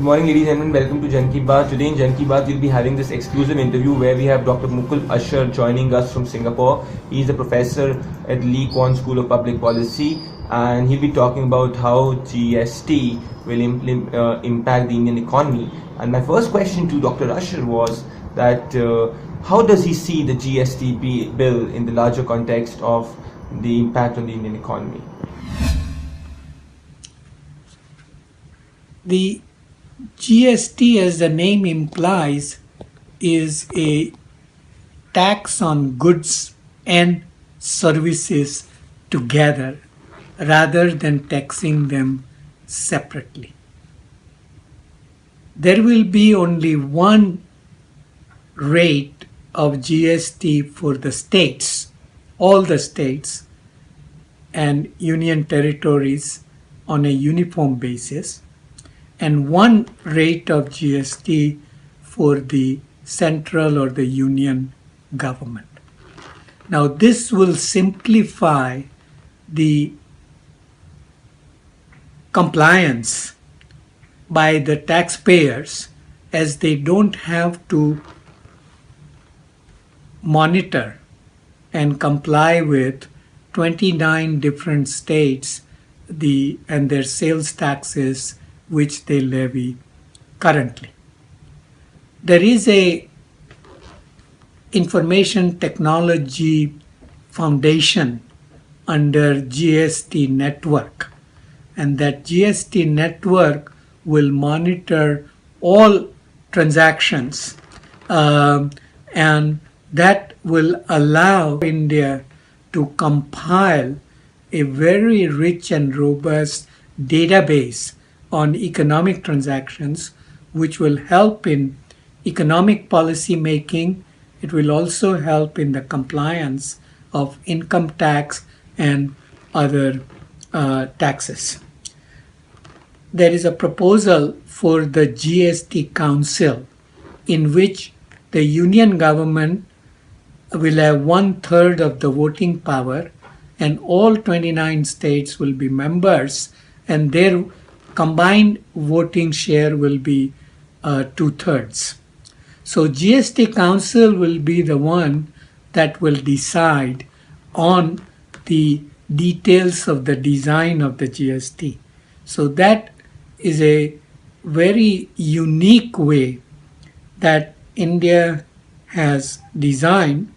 Good morning, ladies and gentlemen. Welcome to Jan Ki Baat. Today in Jan Ki Baat, we'll be having this exclusive interview where we have Dr. Mukul joining us from Singapore. He's a professor at Lee Kuan School of Public Policy, and he'll be talking about how GST will impact the Indian economy. And my first question to Dr. Usher was that how does he see the GST bill in the larger context of the impact on the Indian economy? The GST, as the name implies, is a tax on goods and services together rather than taxing them separately. There will be only one rate of GST for the states, all the states and union territories on a uniform basis, and one rate of GST for the central or the union government. Now, this will simplify the compliance by the taxpayers, as they don't have to monitor and comply with 29 different states and their sales taxes which they levy currently. There is a information technology foundation under GST network, and that GST network will monitor all transactions, and that will allow India to compile a very rich and robust database on economic transactions, which will help in economic policy making. It will also help in the compliance of income tax and other taxes. There is a proposal for the GST Council in which the union government will have 1/3 of the voting power, and all 29 states will be members, and their combined voting share will be 2/3. So GST Council will be the one that will decide on the details of the design of the GST. So that is a very unique way that India has designed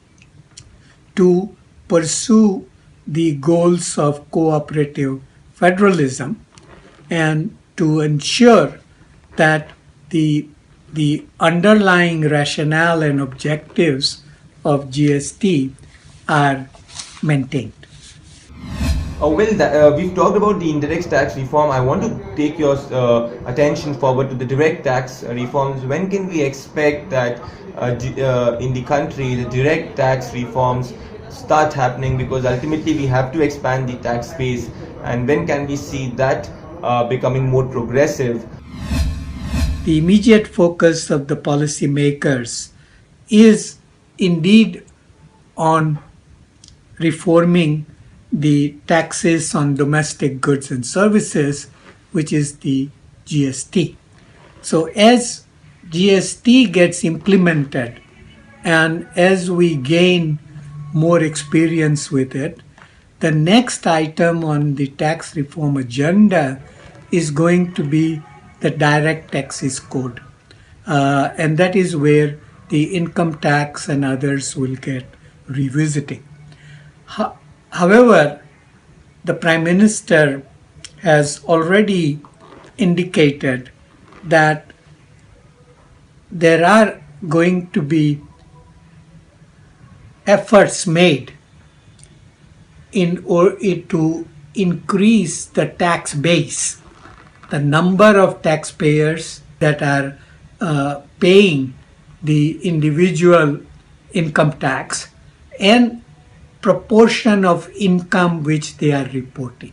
to pursue the goals of cooperative federalism and to ensure that the underlying rationale and objectives of GST are maintained. We've talked about the indirect tax reform. I want to take your attention forward to the direct tax reforms. When can we expect that in the country the direct tax reforms start happening? Because ultimately we have to expand the tax base, and when can we see that becoming more progressive? The immediate focus of the policymakers is indeed on reforming the taxes on domestic goods and services, which is the GST. So as GST gets implemented and as we gain more experience with it, the next item on the tax reform agenda is going to be the direct taxes code. And that is where the income tax and others will get revisiting. However, the Prime Minister has already indicated that there are going to be efforts made in order to increase the tax base, the number of taxpayers that are paying the individual income tax, and proportion of income which they are reporting.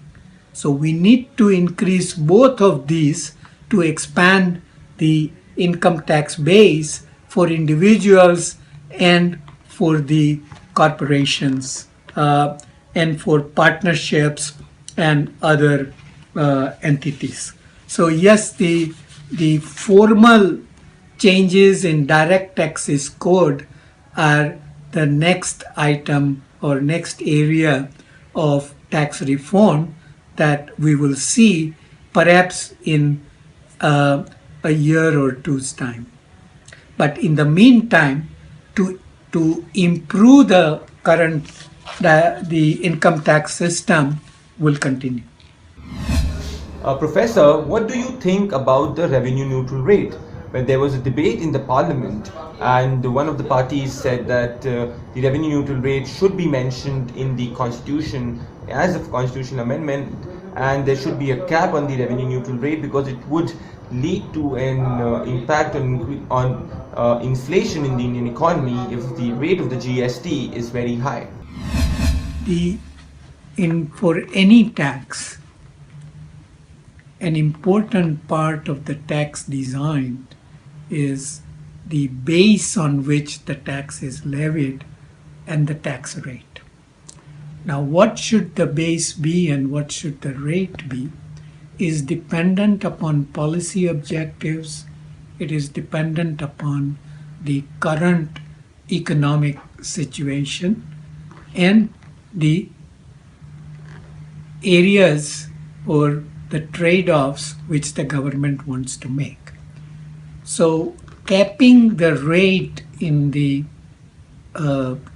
So we need to increase both of these to expand the income tax base for individuals and for the corporations and for partnerships and other entities. So yes, the the formal changes in direct taxes code are the next item or next area of tax reform that we will see perhaps in a year or two's time. But in the meantime, to improve the current the income tax system will continue. Professor, what do you think about the revenue neutral rate? When there was a debate in the parliament, and one of the parties said that the revenue neutral rate should be mentioned in the constitution as a constitutional amendment, and there should be a cap on the revenue neutral rate because it would lead to an impact on inflation in the Indian economy if the rate of the GST is very high. For any tax, an important part of the tax design is the base on which the tax is levied and the tax rate. Now, what should the base be and what should the rate be is dependent upon policy objectives. It is dependent upon the current economic situation and the areas or the trade-offs which the government wants to make. So capping the rate in the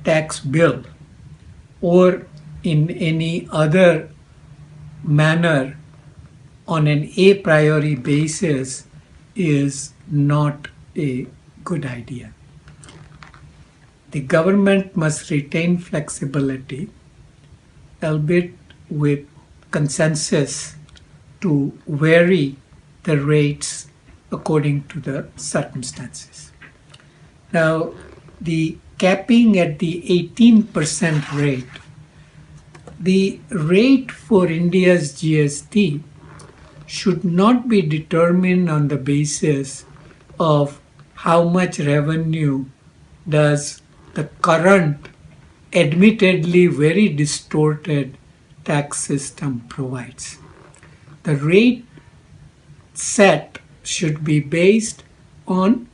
tax bill or in any other manner on an a priori basis is not a good idea. The government must retain flexibility, albeit with consensus, to vary the rates according to the circumstances. Now, the capping at the 18% rate, the rate for India's GST should not be determined on the basis of how much revenue does the current, admittedly very distorted tax system provides. The rate set should be based on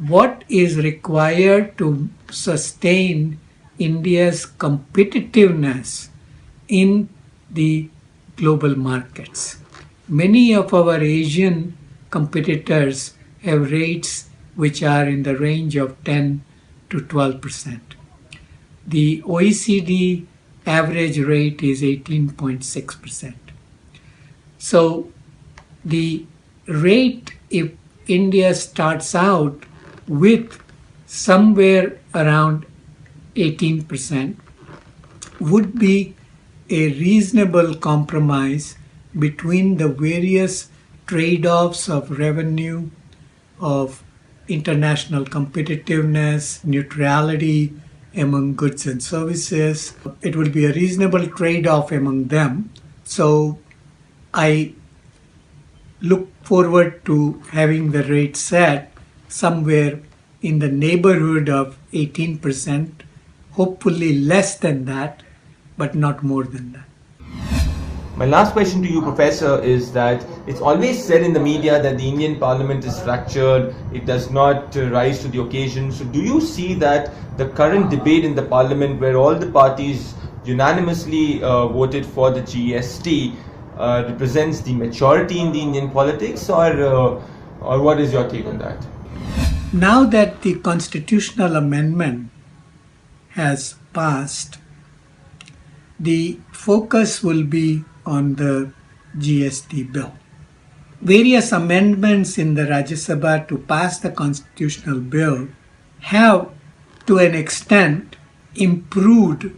what is required to sustain India's competitiveness in the global markets. Many of our Asian competitors have rates which are in the range of 10 to 12%. The OECD average rate is 18.6%. So the rate, if India starts out with somewhere around 18%, would be a reasonable compromise between the various trade-offs of revenue, of international competitiveness, neutrality among goods and services. It will be a reasonable trade-off among them. So I look forward to having the rate set somewhere in the neighborhood of 18%, hopefully less than that, but not more than that. My last question to you, Professor, is that it's always said in the media that the Indian Parliament is fractured, it does not rise to the occasion. So do you see that the current debate in the Parliament, where all the parties unanimously voted for the GST, represents the maturity in the Indian politics, or what is your take on that? Now that the constitutional amendment has passed, the focus will be on the GST bill. Various amendments in the Rajya Sabha to pass the constitutional bill have, to an extent, improved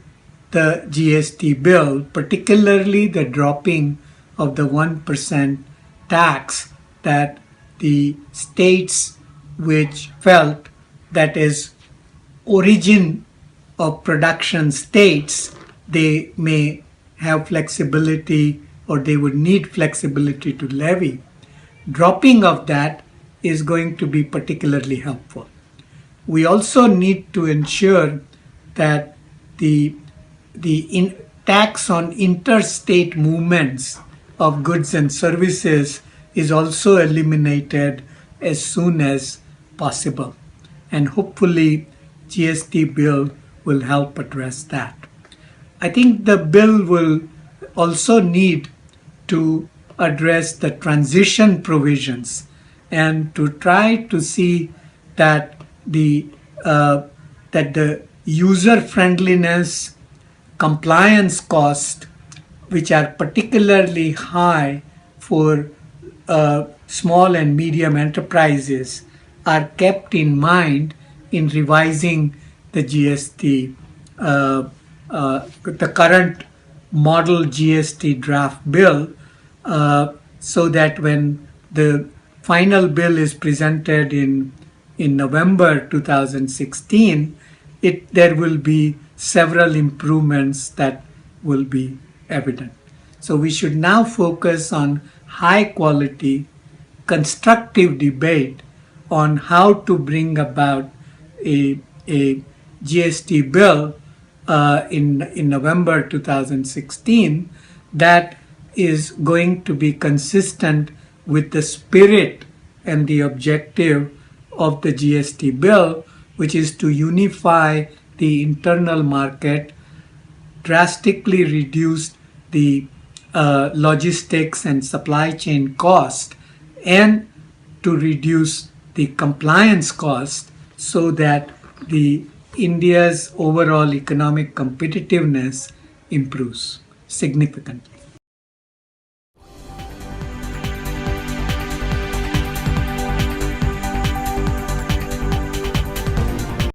the GST bill, particularly the dropping of the 1% tax that the states which felt that is origin of production states, they may have flexibility or they would need flexibility to levy. Dropping of that is going to be particularly helpful. We also need to ensure that the tax on interstate movements of goods and services is also eliminated as soon as possible. And hopefully GST bill will help address that. I think the bill will also need to address the transition provisions and to try to see that the user friendliness, compliance cost, which are particularly high for small and medium enterprises, are kept in mind in revising the GST, the current model GST draft bill, so that when the final bill is presented in November 2016, there will be several improvements that will be evident. So we should now focus on high quality, constructive debate on how to bring about a GST bill in November 2016 that is going to be consistent with the spirit and the objective of the GST bill, which is to unify the internal market, drastically reduce the logistics and supply chain cost, and to reduce the compliance cost so that the India's overall economic competitiveness improves significantly.